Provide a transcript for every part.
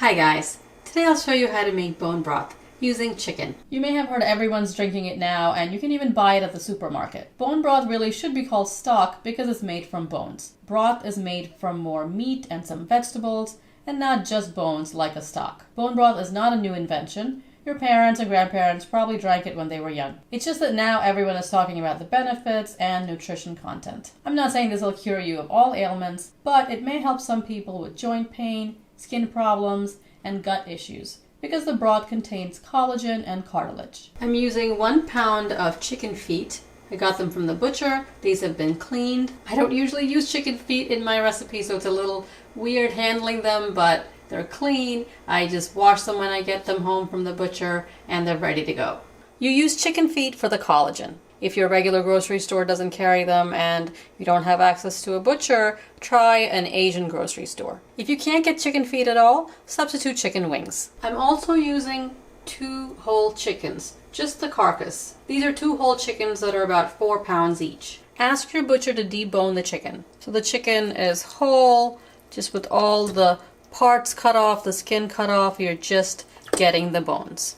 Hi guys, today I'll show you how to make bone broth using chicken. You may have heard everyone's drinking it now, and you can even buy it at the supermarket. Bone broth really should be called stock because it's made from bones. Broth is made from more meat and some vegetables, and not just bones like a stock. Bone broth is not a new invention. Your parents and grandparents probably drank it when they were young. It's just that now everyone is talking about the benefits and nutrition content. I'm not saying this will cure you of all ailments, but it may help some people with joint pain, skin problems, and gut issues because the broth contains collagen and cartilage. I'm using 1 pound of chicken feet. I got them from the butcher. These have been cleaned. I don't usually use chicken feet in my recipe, so it's a little weird handling them, but they're clean. I just wash them when I get them home from the butcher, and they're ready to go. You use chicken feet for the collagen. If your regular grocery store doesn't carry them and you don't have access to a butcher, try an Asian grocery store. If you can't get chicken feet at all, substitute chicken wings. I'm also using 2 whole chickens, just the carcass. These are 2 whole chickens that are about 4 pounds each. Ask your butcher to debone the chicken. So the chicken is whole, just with all the parts cut off, the skin cut off, you're just getting the bones.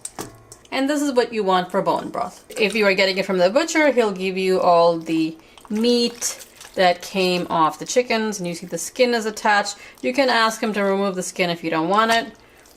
And this is what you want for bone broth. If you are getting it from the butcher, he'll give you all the meat that came off the chickens, and you see the skin is attached. You can ask him to remove the skin if you don't want it.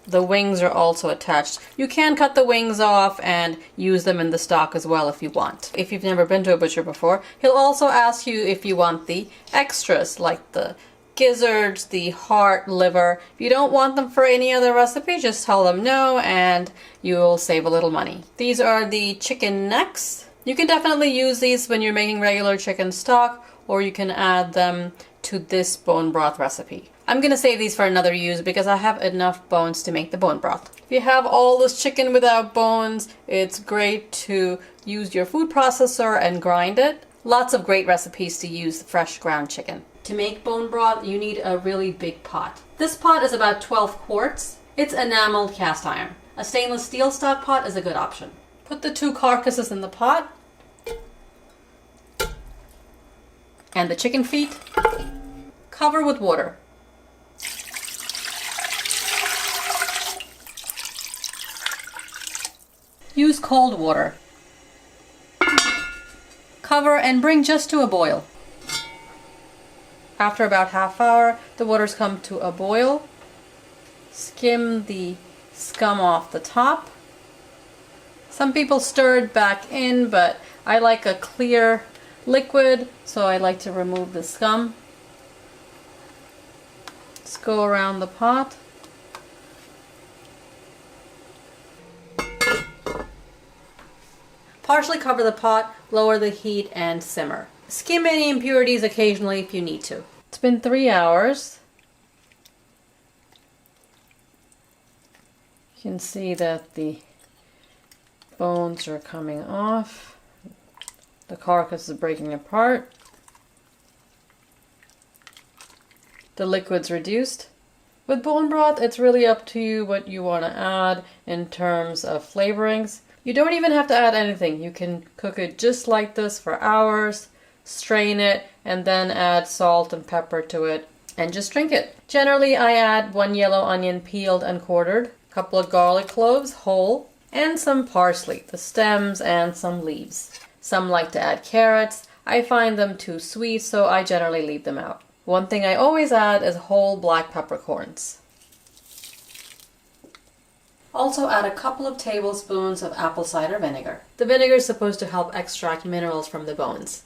The wings are also attached. You can cut the wings off and use them in the stock as well if you want. If you've never been to a butcher before, he'll also ask you if you want the extras, like the gizzards, the heart, liver. If you don't want them for any other recipe, just tell them no and you'll save a little money. These are the chicken necks. You can definitely use these when you're making regular chicken stock, or you can add them to this bone broth recipe. I'm gonna save these for another use because I have enough bones to make the bone broth. If you have all this chicken without bones, it's great to use your food processor and grind it. Lots of great recipes to use fresh ground chicken. To make bone broth, you need a really big pot. This pot is about 12 quarts. It's enameled cast iron. A stainless steel stock pot is a good option. Put the 2 carcasses in the pot and the chicken feet. Cover with water. Use cold water. Cover and bring just to a boil. After about half hour, the water's come to a boil. Skim the scum off the top. Some people stir it back in, but I like a clear liquid, so I like to remove the scum. Let's go around the pot. Partially cover the pot, lower the heat, and simmer. Skim any impurities occasionally if you need to. It's been 3 hours. You can see that the bones are coming off. The carcass is breaking apart. The liquid's reduced. With bone broth, it's really up to you what you want to add in terms of flavorings. You don't even have to add anything. You can cook it just like this for hours, strain it, and then add salt and pepper to it, and just drink it. Generally, I add 1 yellow onion peeled and quartered, a couple of garlic cloves whole, and some parsley, the stems and some leaves. Some like to add carrots. I find them too sweet, so I generally leave them out. One thing I always add is whole black peppercorns. Also add a couple of tablespoons of apple cider vinegar. The vinegar is supposed to help extract minerals from the bones.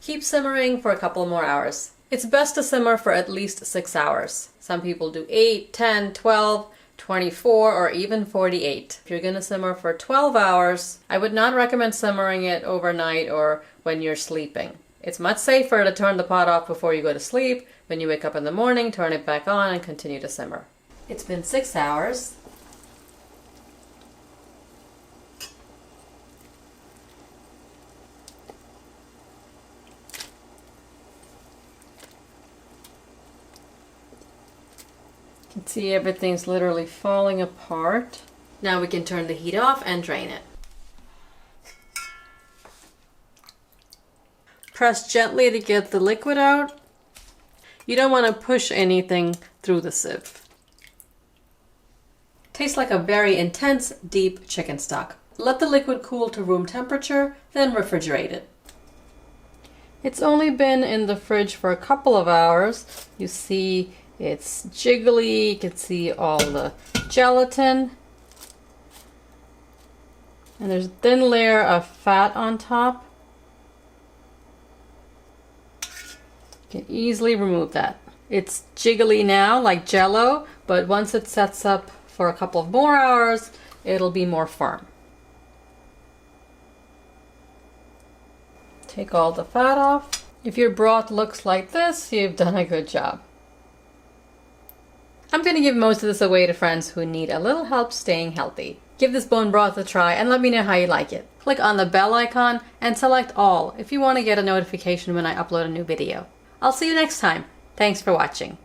Keep simmering for a couple more hours. It's best to simmer for at least 6 hours. Some people do 8, 10, 12, 24, or even 48. If you're going to simmer for 12 hours, I would not recommend simmering it overnight or when you're sleeping. It's much safer to turn the pot off before you go to sleep. When you wake up in the morning, turn it back on and continue to simmer. It's been 6 hours. You can see everything's literally falling apart. Now we can turn the heat off and drain it. Press gently to get the liquid out. You don't want to push anything through the sieve. Tastes like a very intense, deep chicken stock. Let the liquid cool to room temperature, then refrigerate it. It's only been in the fridge for a couple of hours. You see it's jiggly, you can see all the gelatin. And there's a thin layer of fat on top. You can easily remove that. It's jiggly now, like Jell-O, but once it sets up for a couple of more hours, it'll be more firm. Take all the fat off. If your broth looks like this, you've done a good job. I'm going to give most of this away to friends who need a little help staying healthy. Give this bone broth a try and let me know how you like it. Click on the bell icon and select all if you want to get a notification when I upload a new video. I'll see you next time. Thanks for watching.